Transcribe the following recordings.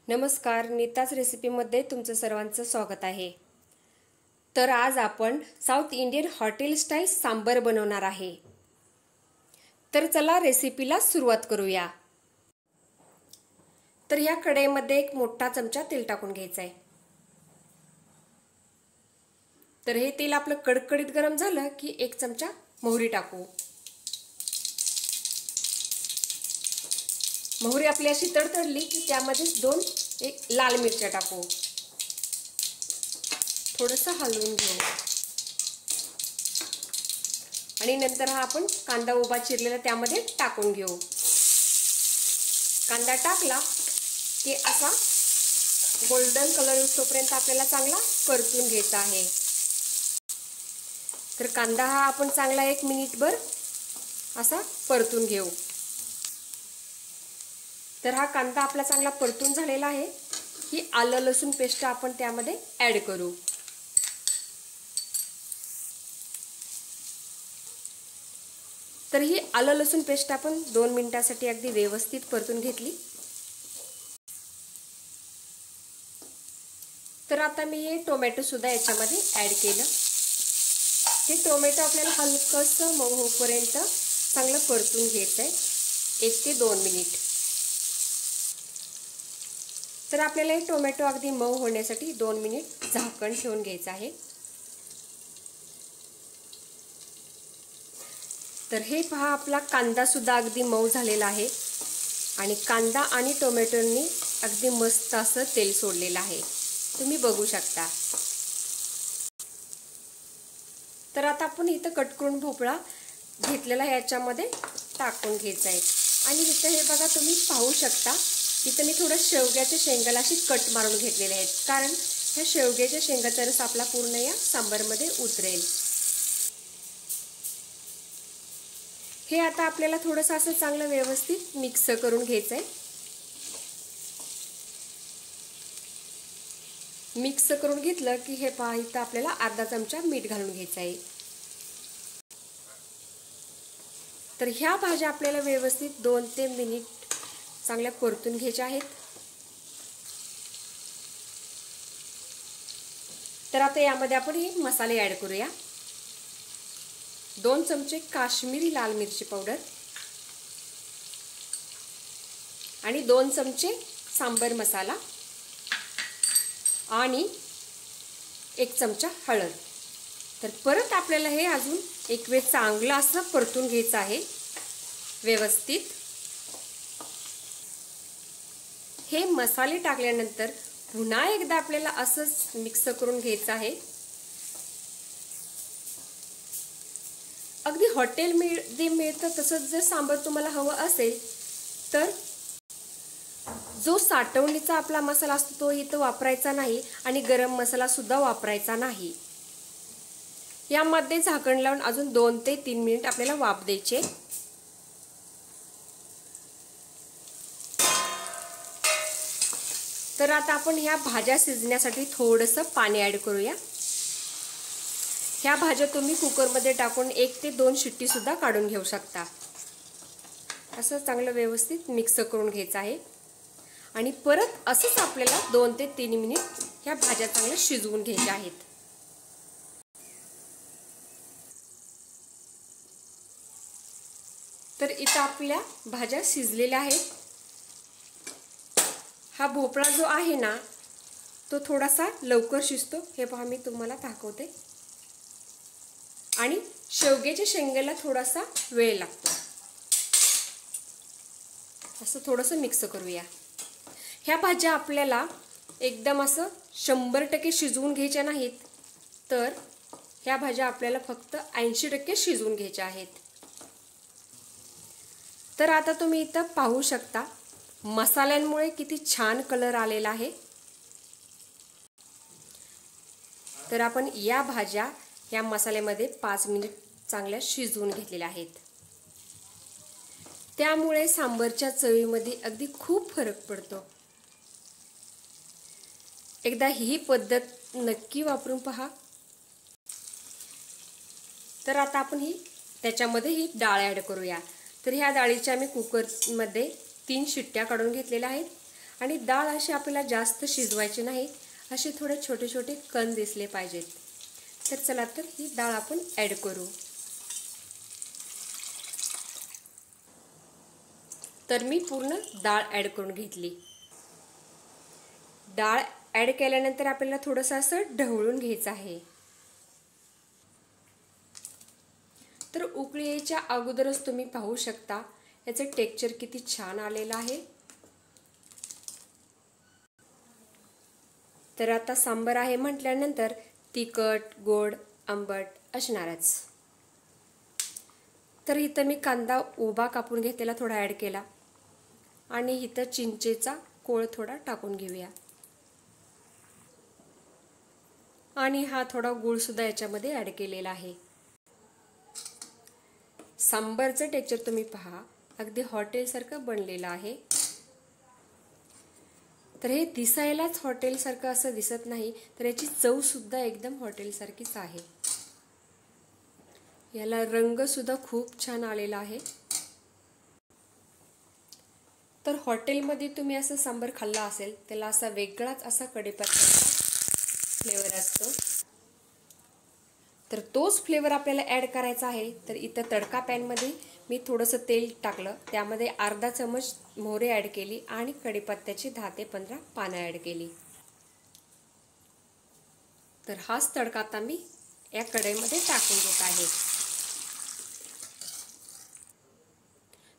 नमस्कार, नीताच रेसिपीमध्ये तुमचं सर्वांचं स्वागत आहे। तर आज आपण South Indian hotel style sambar बनवणार आहे। तर चला रेसिपीला सुरुवात करूया। तर या कढईमध्ये एक मोठा चमचा तेल टाकून घ्यायचं आहे। तर हे तेल आपलं कडकडीत गरम झालं की एक चमचा मोहरी टाकू। मोहरी आपली अशी तडतडली की त्यामध्ये दोन लाल मिरच्या टाकू। थोडंसं हलवून घेऊ आणि नंतर हा आपण कांदा उभा चिरलेला त्यामध्ये टाकून घेऊ। कांदा टाकला की असा गोल्डन कलर येऊपर्यंत आपल्याला चांगला परतून घ्यायचा आहे। तर कांदा हा आपण चांगला 1 मिनिटभर असा परतून घेऊ। तर हा कांदा आपला चांगला परतून झालेला आहे। ही आलं लसूण पेस्ट आपण त्यामध्ये ऍड करू। तर ही आलं लसूण पेस्ट आपण 2 मिनिटांसाठी अगदी व्यवस्थित परतून घेतली। तर आता मी हे टोमॅटो सुद्धा याच्यामध्ये ऍड केलं। हे टोमॅटो आपल्याला हलकसं मऊ होईपर्यंत चांगलं परतून घ्यायचं आहे 1 ते 2 मिनिट। तर आपल्याला हे टोमॅटो अगदी मऊ होण्यासाठी 2 मिनिट झाकण ठेवून घ्यायचं आहे। तर हे पहा, आपला कांदा सुद्धा अगदी मऊ झालेला आहे आणि कांदा आणि टोमॅटोनी अगदी मस्त असं तेल सोडलेलं आहे, तुम्ही बघू शकता। तर आता आपण इथं कट करून भोपळा घेतलेला याच्यामध्ये टाकून घ्यायचा आहे आणि इथं हे बघा, तुम्ही पाहू शकता इथं मी थोडं शेवग्याच्या शेंगाला अशी कट मारून घेतलेले आहेत, कारण ह्या शेवग्याच्या शेंगाचा रस आपला पूर्ण या सांबारमध्ये उतरेल। हे आता आपल्याला थोडंसं असं चांगलं व्यवस्थित मिक्स करून घ्यायचं आहे। मिक्स करून घेतलं की हे पहा, इथं आपल्याला अर्धा चमचा मीठ घालून घ्यायचं आहे। तर ह्या भाज्या आपल्याला व्यवस्थित 2 ते मिनिट चांगल्या परतून घ्यायच्या आहेत। तर आता यामध्ये आपण हे मसाले ऍड करूया। 2 चमचे काश्मीरी लाल मिरची पावडर आणि 2 चमचे सांबर मसाला आणि 1 चमचा हळद। तर परत आपल्याला हे अजून एक वेळ चांगलं असं परतून घ्यायचं आहे व्यवस्थित। हे मसाले टाकल्यानंतर पुन्हा एकदा आपल्याला असंच मिक्स करून घ्यायचं आहे। अगदी हॉटेलमध्ये मिळतं तसंच जर सांबार तुम्हाला हवं असेल तर जो साठवणीचा आपला मसाला असतो तो इथं वापरायचा नाही आणि गरम मसाला सुद्धा वापरायचा नाही। यामध्ये झाकण लावून अजून 2 ते 3 मिनिट आपल्याला वाफ द्यायचे। तर आता आपण ह्या भाज्या शिजण्यासाठी थोडंसं पाणी ऍड करूया। ह्या भाज्या तुम्ही कुकरमध्ये टाकून 1 ते 2 शिट्टी सुद्धा काढून घेऊ शकता। असं चांगलं व्यवस्थित मिक्स करून घ्यायचं आहे आणि परत असंच आपल्याला 2 ते 3 मिनिट ह्या भाज्या चांगल्या शिजवून घ्यायच्या आहेत। तर इथं आपल्या भाज्या शिजलेल्या आहेत। हा भोपळा जो आहे ना तो थोडासा लवकर शिजतो, हे पहा मी तुम्हाला दाखवते, आणि शेवग्याच्या शेंगाला थोडासा वेळ लागतो। असं थोडंसं मिक्स करूया। ह्या भाज्या आपल्याला एकदम असं 100% शिजवून घ्यायच्या नाहीत, तर ह्या भाज्या आपल्याला फक्त 80% शिजवून घ्यायच्या आहेत। तर आता तुम्ही इथं पाहू शकता मसाल्यांमुळे किती छान कलर आलेला आहे। तर आपण या भाज्या या मसाल्यामध्ये 5 मिनिट चांगल्या शिजवून घेतलेल्या आहेत। त्यामुळे सांबारच्या चवीमध्ये अगदी खूप फरक पडतो। एकदा ही पद्धत नक्की वापरून पहा। तर आता आपण त्याच्यामध्ये ही डाळ ऍड करूया। तर ह्या डाळीच्या मी कुकरमध्ये 3 शिट्ट्या काढून घेतलेल्या आहेत आणि डाळ अशी आपल्याला जास्त शिजवायची नाही, असे थोडे छोटे छोटे कण दिसले पाहिजेत. तर चला तर ही डाळ आपण ॲड करू. तर मी पूर्ण डाळ ॲड करून घेतली. डाळ ॲड केल्यानंतर आपल्याला थोडंसं असं ढवळून घ्यायचं आहे. तर उकळी यायच्या अगोदरच तुम्ही पाहू शकता याचं टेक्स्चर किती छान आलेलं आहे. तर आता सांबार आहे म्हटल्यानंतर तिखट, गोड, आंबट असणारच. तर इथं मी कांदा उभा कापून घेतलेला थोडा ॲड केला आणि इथं चिंचेचा कोळ थोडा टाकून घेऊया. आणि हा थोडा गूळ सुद्धा याच्यामध्ये ॲड केलेला आहे. सांबारचं टेक्स्चर तुम्ही पहा, अगदी हॉटेलसारखं बनलेलं आहे. तर हे दिसायलाच हॉटेलसारखं असं दिसत नाही, तर याची चव सुद्धा एकदम हॉटेलसारखीच आहे. याला रंग सुद्धा खूप छान आलेला आहे. तर हॉटेलमध्ये तुम्ही असं सांबार खाल्ला असेल, त्याला असा वेगळाच असा कढीपत्त्याचा फ्लेवर असतो. तर तोच फ्लेवर आपल्याला ॲड करायचा आहे. तर इथं तडका पॅनमध्ये मी थोडंसं तेल टाकलं, त्यामध्ये अर्धा चमच मोहरी ॲड केली आणि कढीपत्त्याची 10 ते 15 पानं ॲड केली. तर हाच तडका आता मी या कढईमध्ये टाकून घेत आहे.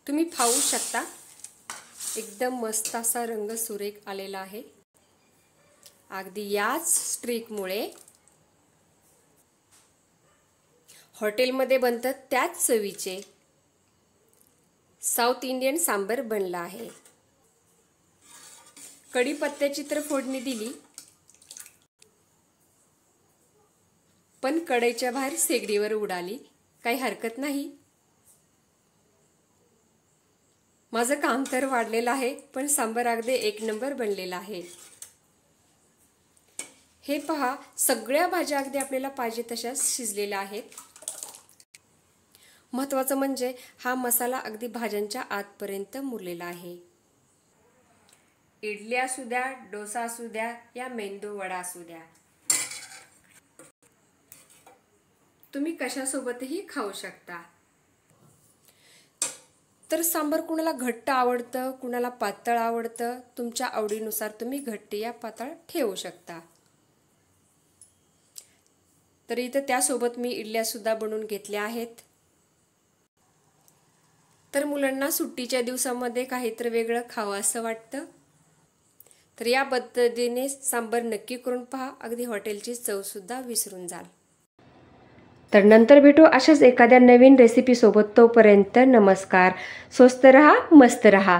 तुम्ही पाहू शकता एकदम मस्त असा रंग सुरेख आलेला आहे. अगदी याच ट्रिकमुळे हॉटेलमध्ये बनतात त्याच चवीचे साऊथ इंडियन सांबार बनला आहे. कढीपत्त्याची तर फोडणी दिली, पण कढईच्या बाहेर शेगडीवर उडाली, काही हरकत नाही. माझं काम तर वाढलेलं आहे, पण सांबार अगदी एक नंबर बनलेला आहे. हे पहा, सगळ्या भाज्या अगदी आपल्याला पाहिजे तशा शिजलेल्या आहेत. महत्त्वाचं म्हणजे हा मसाला अगदी भाज्यांच्या आतपर्यंत मुरलेला आहे. इडली असू द्या, डोसा असू द्या या मेंदू वडा असू द्या, तुम्ही कशासोबतही खाऊ शकता. तर सांबार कुणाला घट्ट आवडतं, कुणाला पातळ आवडतं, तुमच्या आवडीनुसार तुम्ही घट्ट या पातळ ठेवू शकता. तर इथं त्यासोबत मी इडल्या सुद्धा बनवून घेतल्या आहेत. तर मुलांना सुट्टीच्या दिवसामध्ये काहीतरी वेगळं खावं असं वाटतं, तर या पद्धतीने सांबार नक्की करून पहा, अगदी हॉटेलची चव सुद्धा विसरून जाल. तर नंतर भेटू अशाच एखाद्या नवीन रेसिपी सोबत. तोपर्यंत नमस्कार. स्वस्त रहा, मस्त रहा.